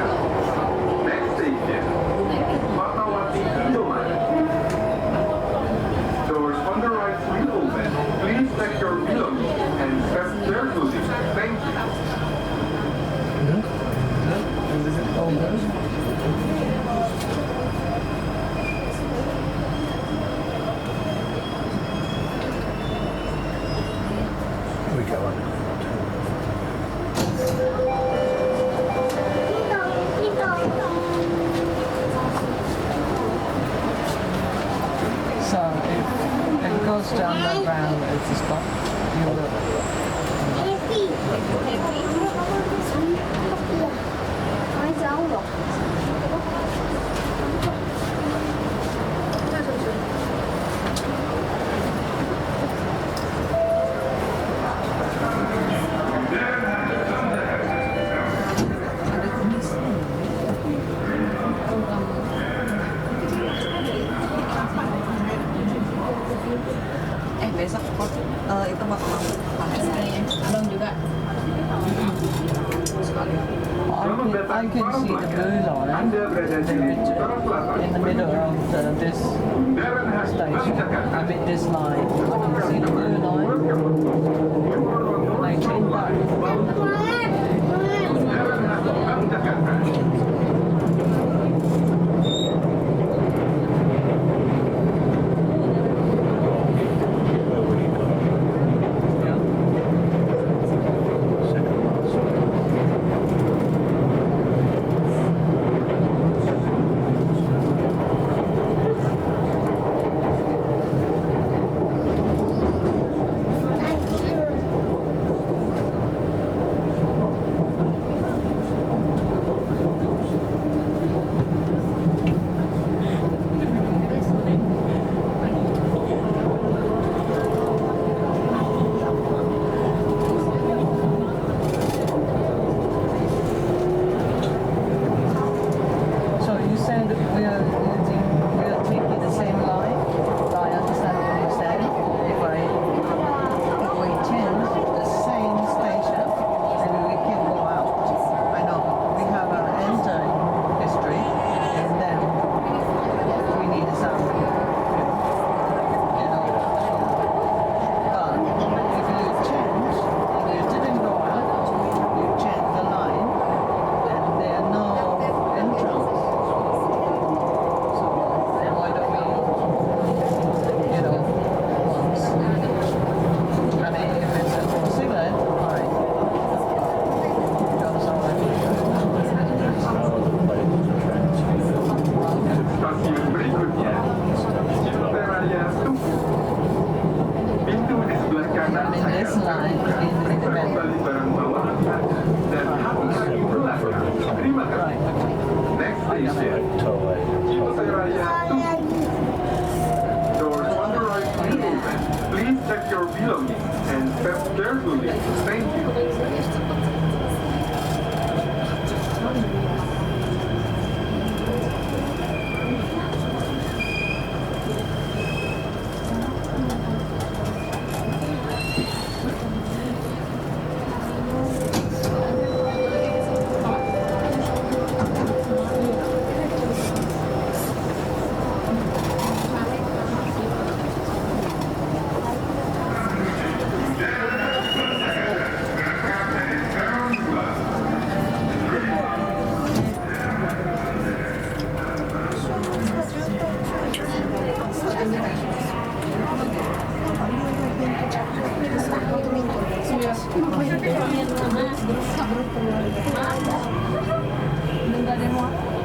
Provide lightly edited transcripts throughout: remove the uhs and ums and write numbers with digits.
Next station, Fatmawati Indomaret. Doors on the right will open. Please check your belongings and step carefully. Thank you. We go on. So if it goes down the ground, it's a stop. You will. Besok itu bakal belum juga sekali. I can see the blue line in the middle of this station. I mean this line. I can see the blue line. When I change that.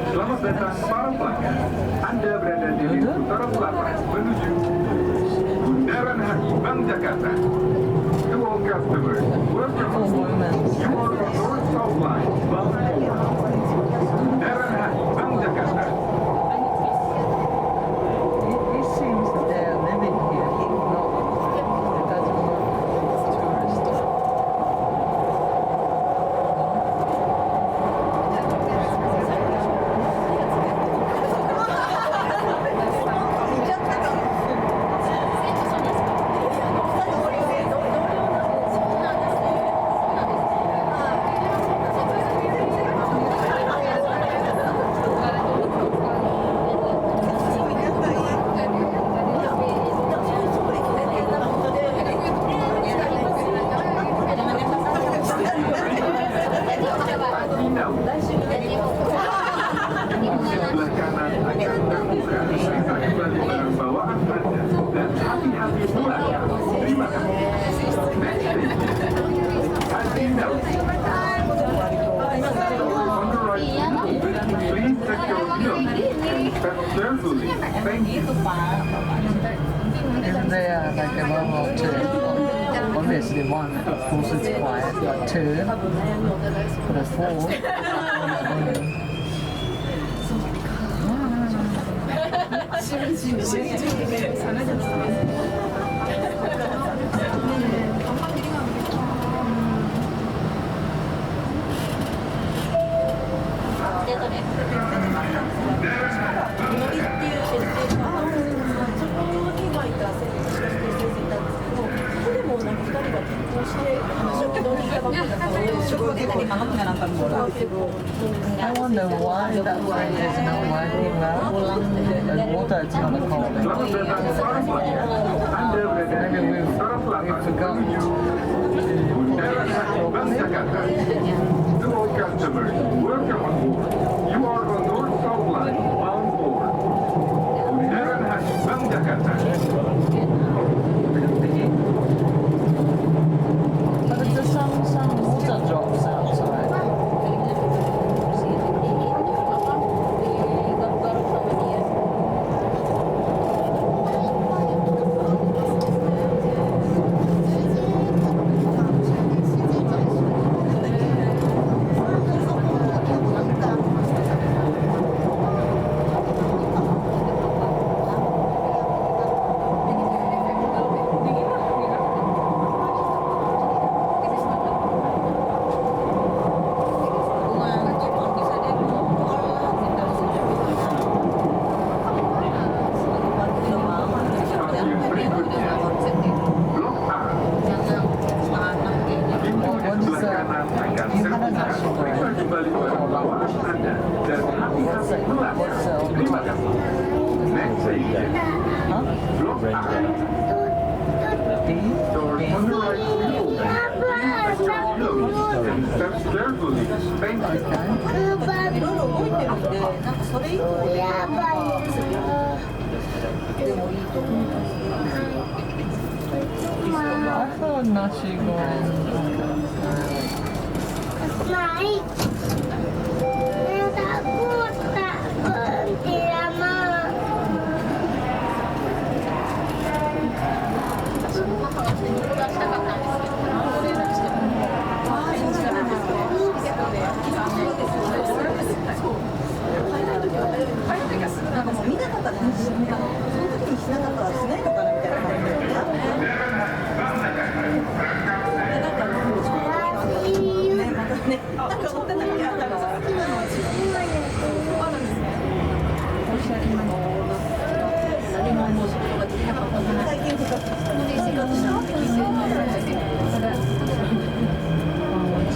Selamat datang para pelanggan. Anda berada di utara-selatan menuju Bundaran Haji Bank Jakarta. To all customers, welcome. You are on North South Line, Bank Bundaran Haji Bank Jakarta. It seems that they are living here. No, it doesn't work. Tourists. terbuka. Periksa kembali barang bawaan Anda dan hati-hati pulang. Terima kasih. Next station, Haji Nawi. Doors on the right will open. Please check your belongings and step carefully. Thank you. Isn't there like a level two? Obviously one, of course it's quiet, but two, but a four. I wonder why that train is not working well. The water is not cold. Selamat datang para pelanggan. Anda berada di Utara Selatan menuju Bundaran Haji Bank Jakarta. To all customers, welcome on board. You are on north-south line bound for Bundaran Haji Bank Jakarta. But there's some water drops outside. Stasiun berikutnya, Blok A. Pintu di sebelah kanan akan terbuka. Periksa kembali barang bawaan Anda dan hati-hati pulang. Terima kasih. Next station, Huh? Blok A. D? Doors on the right will open. Please check your belongings and step carefully. Thank you. いろいろ動いてるんで、なんかそれ以降ででもいいと思う。 I thought Nashi going. Naik. Saya takut tidak mau.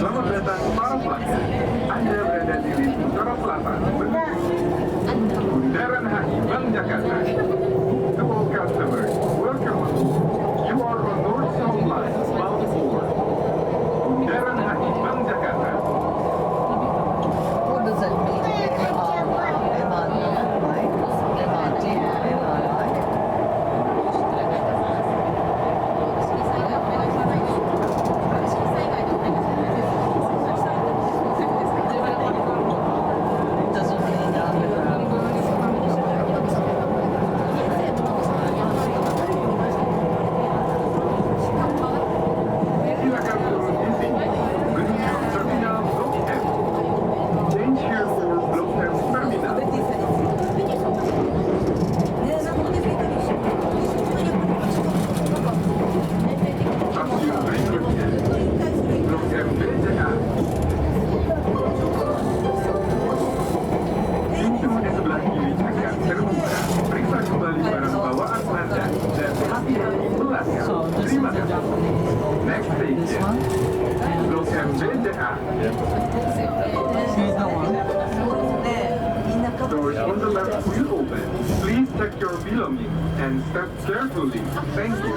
Selamat datang para pelanggan. Anda berada di Utara Selatan menuju Bundaran Haji Bank Jakarta. To all customers, welcome on board. You are on north-south line bound for Bundaran Haji Bank Jakarta. What does that mean? Silakan turun di sini menuju terminal Blok M. Change here for Blok M terminal. Stasiun berikutnya, Blok M BCA. Pintu di sebelah kiri akan terbuka. Periksa kembali barang bawaan Anda dan hati-hati belakang. Terima kasih. Next station, Blok M BCA. She's the one. Doors on the left will open. Please check your belongings and step carefully. Thank you.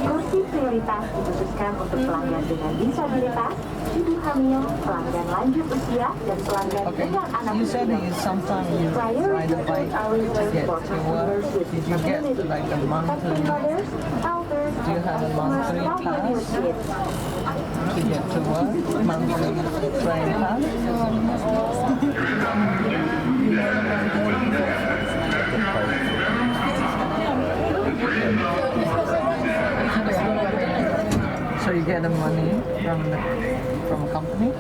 Kursi prioritas dikhususkan untuk pelanggan dengan disabilitas, ibu hamil, pelanggan lanjut usia, dan pelanggan Okay, dengan anak you said kecil. that sometimes you ride a bike to get to work. Did you get like a monthly? Do you have a monthly pass to get to work? Monthly train pass? So you get the money from a company,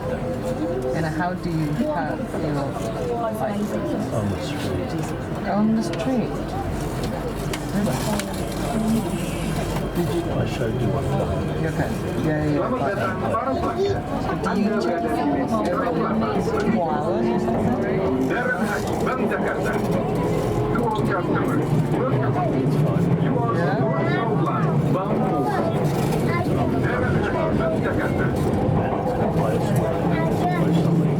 and how do you have your bike? On the street. On the street. I showed you one time. Okay. Yeah. Selamat datang para pelanggan. Anda berada di Jakarta 4 hours or something? Bundaran Haji Bank Jakarta. To all customers, welcome. You are on Yeah. North Line, bound for Bundaran Haji Bank Jakarta. The place where something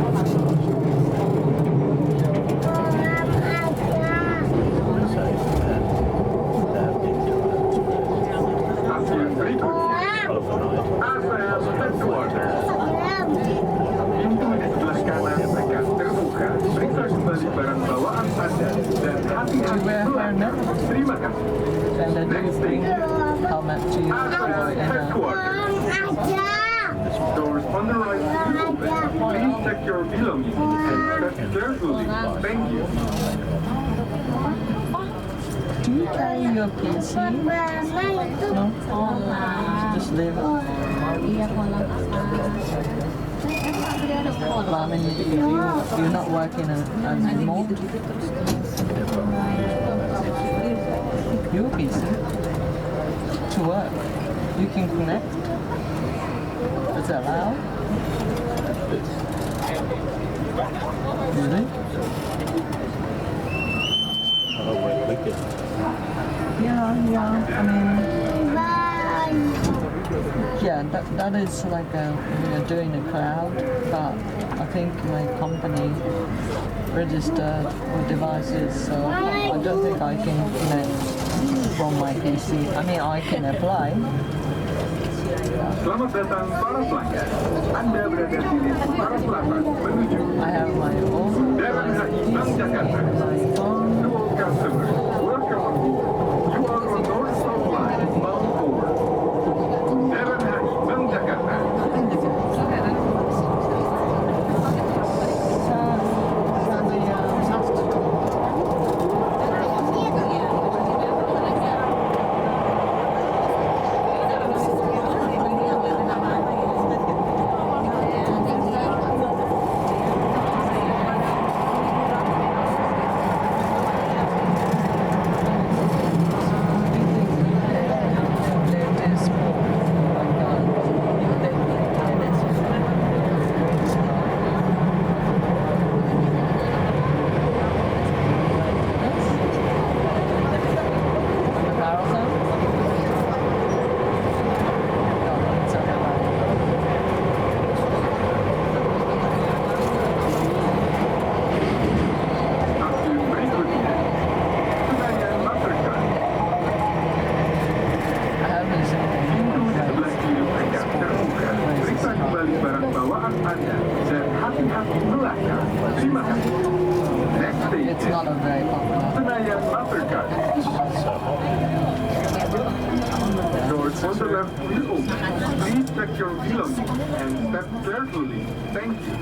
Stasiun berikutnya, ASEAN Headquarters. Pintu di sebelah kanan akan terbuka. Periksa kembali barang bawaan Anda dan hati-hati melangkah. Terima kasih. And then you bring how much to you ASEAN in a Headquarters. Doors on the right will open. Please check your belongings and step carefully. Thank you. Do you carry your PC? No? Just leave it? Iya, kolam Well, I mean, you're not working anymore? Your PC? To work? You can connect? Is that allowed? Really? Oh, wait, wicked. Yeah. I mean, yeah, that is like doing the cloud, but I think my company registered with devices, so I don't think I can connect from my PC. I mean, I can apply. Selamat datang para pelanggan. Anda berada di Utara-Selatan menuju I have my own Bundaran Haji Bank Jakarta. my phone. To all customers, welcome on board. You are on North South Line, bound for Bundaran Haji Bank Jakarta. Stasiun berikutnya, Senayan Mastercard. I haven't seen Pintu di sebelah kiri akan terbuka. Periksa kembali barang bawaan Anda dan hati-hati melangkah. Terima kasih. Next It's station, not a very popular. Senayan Mastercard. Doors on the left will open. Please check your belongings and step carefully. Thank you.